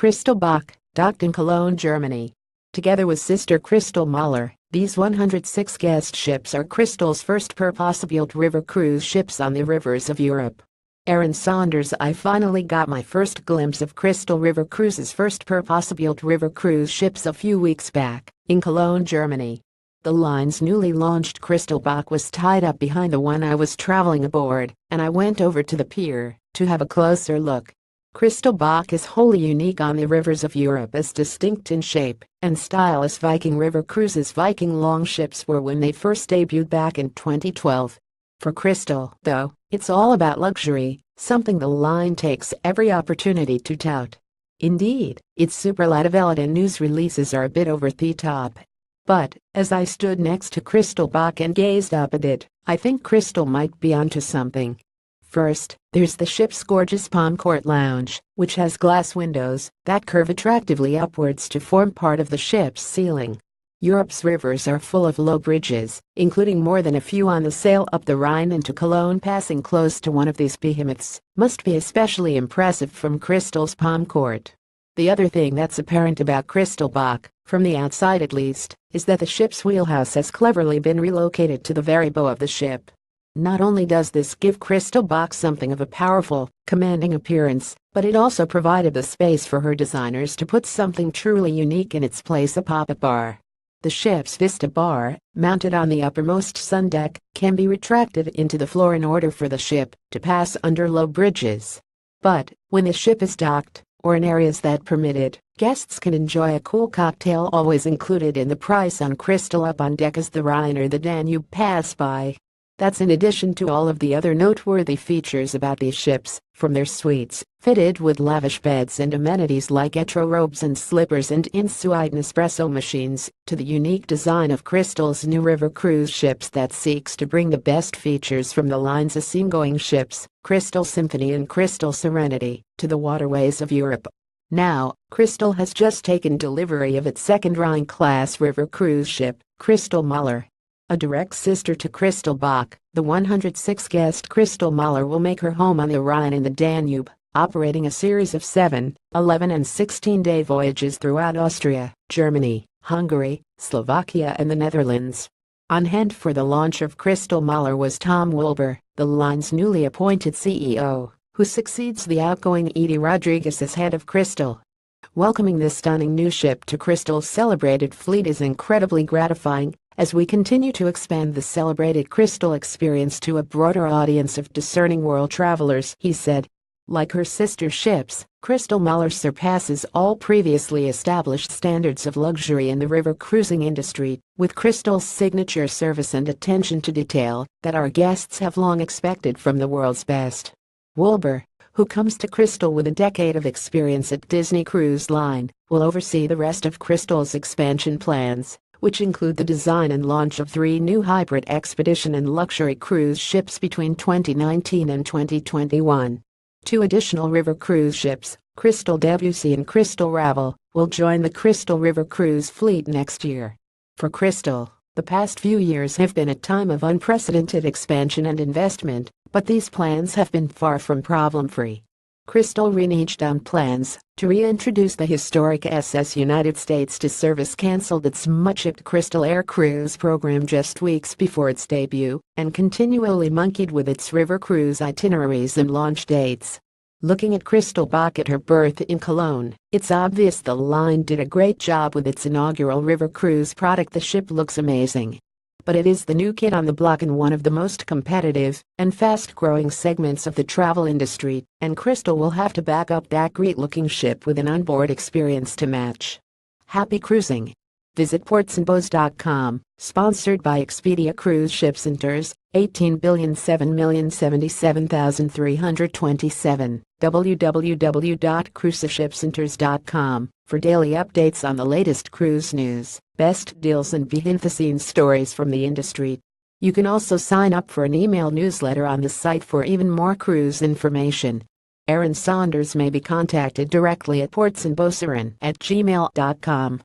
Crystal Bach, docked in Cologne, Germany. Together with sister Crystal Mahler, these 106 guest ships are Crystal's first purpose-built river cruise ships on the rivers of Europe. Aaron Saunders. I finally got my first glimpse of Crystal River Cruises' first purpose-built river cruise ships a few weeks back, in Cologne, Germany. The line's newly launched Crystal Bach was tied up behind the one I was traveling aboard, and I went over to the pier to have a closer look. Crystal Bach is wholly unique on the rivers of Europe, as distinct in shape and style as Viking River Cruises' Viking longships were when they first debuted back in 2012. For Crystal, though, it's all about luxury, something the line takes every opportunity to tout. Indeed, its superlative and news releases are a bit over the top. But, as I stood next to Crystal Bach and gazed up at it, I think Crystal might be onto something. First, there's the ship's gorgeous palm court lounge, which has glass windows that curve attractively upwards to form part of the ship's ceiling. Europe's rivers are full of low bridges, including more than a few on the sail up the Rhine into Cologne. Passing close to one of these behemoths must be especially impressive from Crystal's palm court. The other thing that's apparent about Crystal Bach, from the outside at least, is that the ship's wheelhouse has cleverly been relocated to the very bow of the ship. Not only does this give Crystal Bach something of a powerful, commanding appearance, but it also provided the space for her designers to put something truly unique in its place: a pop-up bar. The ship's Vista bar, mounted on the uppermost sun deck, can be retracted into the floor in order for the ship to pass under low bridges. But, when the ship is docked, or in areas that permit it, guests can enjoy a cool cocktail, always included in the price on Crystal up on deck as the Rhine or the Danube pass by. That's in addition to all of the other noteworthy features about these ships, from their suites, fitted with lavish beds and amenities like etro robes and slippers and in-suite Nespresso machines, to the unique design of Crystal's new river cruise ships that seeks to bring the best features from the line's seagoing ships, Crystal Symphony and Crystal Serenity, to the waterways of Europe. Now, Crystal has just taken delivery of its second Rhine-class river cruise ship, Crystal Mahler. A direct sister to Crystal Bach, the 106-guest Crystal Mahler will make her home on the Rhine and the Danube, operating a series of 7, 11 and 16-day voyages throughout Austria, Germany, Hungary, Slovakia and the Netherlands. On hand for the launch of Crystal Mahler was Tom Wilbur, the line's newly appointed CEO, who succeeds the outgoing Edie Rodriguez as head of Crystal. Welcoming this stunning new ship to Crystal's celebrated fleet is incredibly gratifying, as we continue to expand the celebrated Crystal experience to a broader audience of discerning world travelers, he said. Like her sister ships, Crystal Mahler surpasses all previously established standards of luxury in the river cruising industry, with Crystal's signature service and attention to detail that our guests have long expected from the world's best. Wilbur, who comes to Crystal with a decade of experience at Disney Cruise Line, will oversee the rest of Crystal's expansion plans, which include the design and launch of 3 new hybrid expedition and luxury cruise ships between 2019 and 2021. 2 additional river cruise ships, Crystal Debussy and Crystal Ravel, will join the Crystal River Cruise fleet next year. For Crystal, the past few years have been a time of unprecedented expansion and investment, but these plans have been far from problem-free. Crystal reneged on plans to reintroduce the historic SS United States to service, canceled its much-hyped Crystal Air Cruise program just weeks before its debut, and continually monkeyed with its river cruise itineraries and launch dates. Looking at Crystal Bach at her berth in Cologne, it's obvious the line did a great job with its inaugural river cruise product. The ship looks amazing. But it is the new kid on the block in one of the most competitive and fast-growing segments of the travel industry, and Crystal will have to back up that great-looking ship with an onboard experience to match. Happy cruising! Visit portsandbows.com, sponsored by Expedia Cruise Ship Centers, 18,007,077,327, www.cruiseshipcenters.com, for daily updates on the latest cruise news, best deals and behind-the-scenes stories from the industry. You can also sign up for an email newsletter on the site for even more cruise information. Aaron Saunders may be contacted directly at portsandbowsaren@gmail.com.